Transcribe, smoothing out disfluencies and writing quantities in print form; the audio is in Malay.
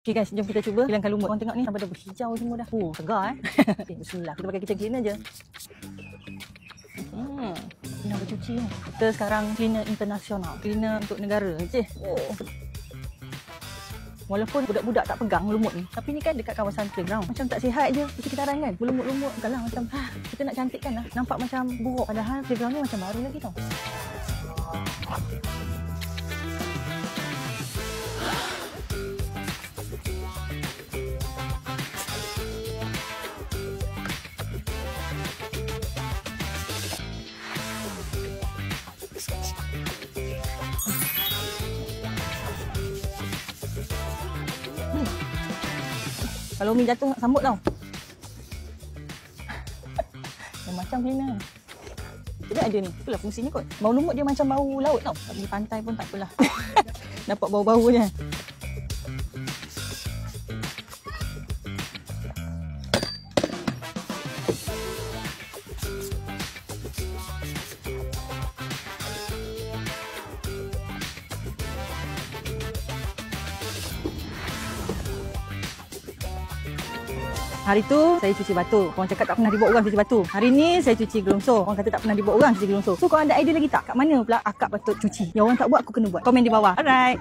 Okay guys, jom kita cuba hilangkan lumut. Korang tengok ni sampai dah berhijau semua dah. Segar bismillah. Kita pakai kitchen cleaner je. Nak bercuci ni. Kita sekarang cleaner internasional. Cleaner untuk negara. Walaupun budak-budak tak pegang lumut ni, tapi ni kan dekat kawasan playground. Macam tak sihat je di sekitaran kan. Berlumut-lumut. Bukanlah macam kita nak cantikkan lah. Nampak macam buruk. Padahal playground ni macam baru lagi tau. Kalau Umi jatuh nak sambut tau. Macam cleaner. Dia ada ni. Itulah fungsinya kot. Bau lumut dia macam bau laut tau. Di pantai pun tak apalah. Dapat bau-bau je. Hari tu saya cuci batu. Korang cakap tak pernah dibuat orang cuci batu. Hari ni saya cuci gelongsor. Korang kata tak pernah dibuat orang cuci gelongsor. So korang ada idea lagi tak? Kat mana pula akak patut cuci? Yang orang tak buat aku kena buat. Komen di bawah. Alright.